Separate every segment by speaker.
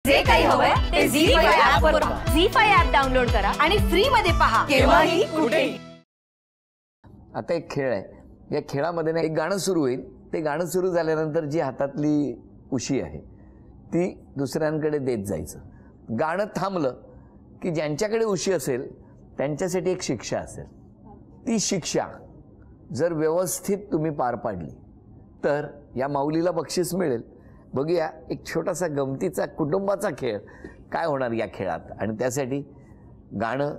Speaker 1: जे काही हवंय ते झी5 ऍप वर पहा.
Speaker 2: झी5 ऍप डाउनलोड करा
Speaker 1: आणि फ्री मध्ये पहा केव्हाही कुठेही.
Speaker 3: आता एक खेळ आहे, या खेळामध्ये ना एक गाणं सुरू होईल. ते गाणं सुरू झाल्यानंतर जी हातातली उशी आहे ती दुसऱ्यांकडे देत जायचं. गाणं थांबलं की ज्यांच्याकडे उशी असेल त्यांच्यासाठी एक शिक्षा असेल. ती शिक्षा जर व्यवस्थित तुम्ही पार पाडली तर या माऊलीला बक्षीस मिळेल. बघूया एक छोटासा गमतीचा कुटुंबाचा खेळ काय होणार या खेळात. आणि त्यासाठी गाणं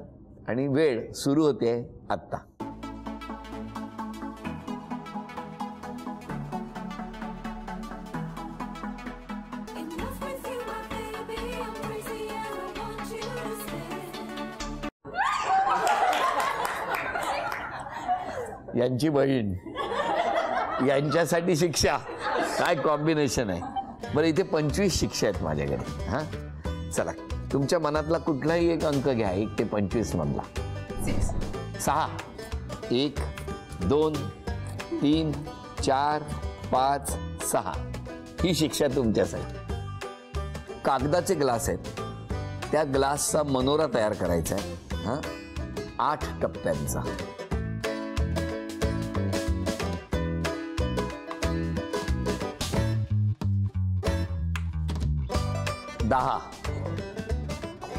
Speaker 3: आणि वेळ सुरू होते आत्ता. यांची बहीण यांच्यासाठी शिक्षा, काय कॉम्बिनेशन आहे. बरं इथे 25 शिक्षा आहेत माझ्याकडे. हां चला, तुमच्या मनातला कुठलाही एक अंक घ्या, 1 ते 25 मधला. 6, 1, 2, 3, 4, 5, 6 ही शिक्षा तुमच्यासाठी. कागदाचे ग्लास आहेत, त्या ग्लासचा मनोरा तयार करायचा आहे. हां 8 टप्प्यांचा. 10,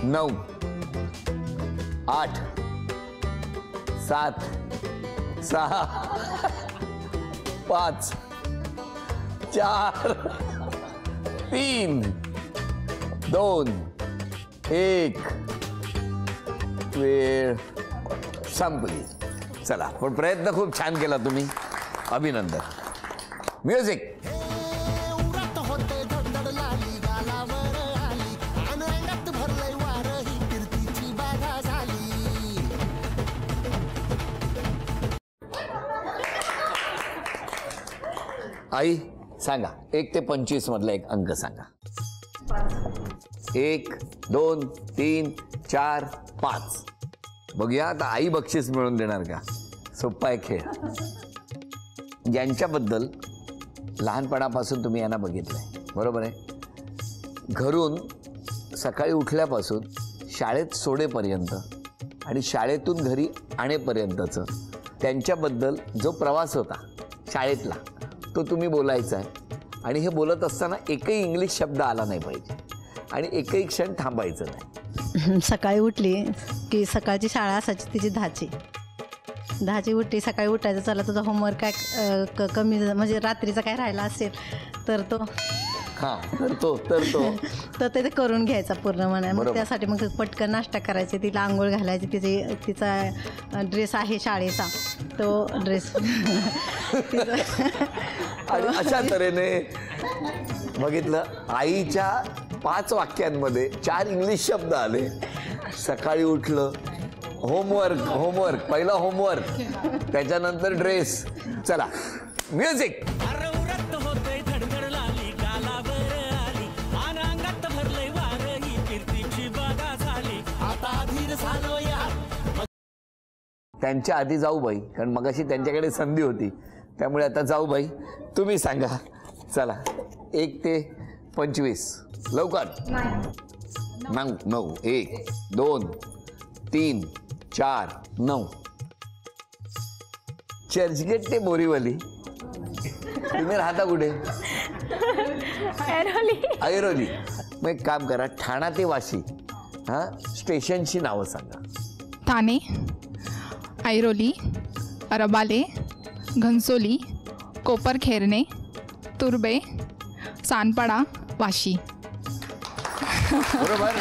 Speaker 3: 9, 8, 7, 6, 5, 4, 3, 2, 1 वेळ संपली. चला, पण प्रयत्न खूप छान केला तुम्ही, अभिनंदन. म्युझिक. आई सांगा, 1 ते 25 मधला एक अंक सांगा. 1, 2, 3, 4, 5. बघूया आता आई बक्षीस मिळवून देणार का. सोपा आहे खेळ. ज्यांच्याबद्दल लहानपणापासून तुम्ही यांना बघितलंय, बरोबर आहे. घरून सकाळी उठल्यापासून शाळेत सोडेपर्यंत आणि शाळेतून घरी आणेपर्यंतचं त्यांच्याबद्दल जो प्रवास होता शाळेतला, तो तुम्ही बोलायचा आहे. आणि हे बोलत असताना एकही इंग्लिश शब्द आला नाही पाहिजे आणि एकही क्षण थांबायचं नाही.
Speaker 4: सकाळी उठली की सकाळची शाळा असायची तिची 10ची उठली. सकाळी उठायचं, चला तुझा होमवर्क काय कमी म्हणजे रात्रीचा काय राहिला असेल तर तो तर ते करून घ्यायचा पूर्ण म्हणा. मग त्यासाठी मग पटकन नाश्ता करायचे, तिला आंघोळ घालायची. तिचा ड्रेस आहे शाळेचा, तो ड्रेस
Speaker 3: अशा तऱ्हेने बघितलं. आईच्या 5 वाक्यांमध्ये 4 इंग्लिश शब्द आले. सकाळी उठलं, होमवर्क पहिला होमवर्क, त्याच्यानंतर ड्रेस. चला म्युझिक. त्यांच्या आधी जाऊबाई, कारण मगाशी त्यांच्याकडे संधी होती, त्यामुळे आता जाऊबाई तुम्ही सांगा. चला 1 ते 25 लवकर. 9, 1, 2, 3, 4, 9. चर्चगेट ते बोरीवली. तुम्ही राहता कुठे. ऐरोली. मग एक काम करा, ठाणा ते वाशी स्टेशनची नावं सांगा.
Speaker 5: ठाणे, ऐरोली, रबाले, घनसोली, कोपरखेरणे, तुर्बे, सानपाडा, वाशी.
Speaker 3: बरोबर.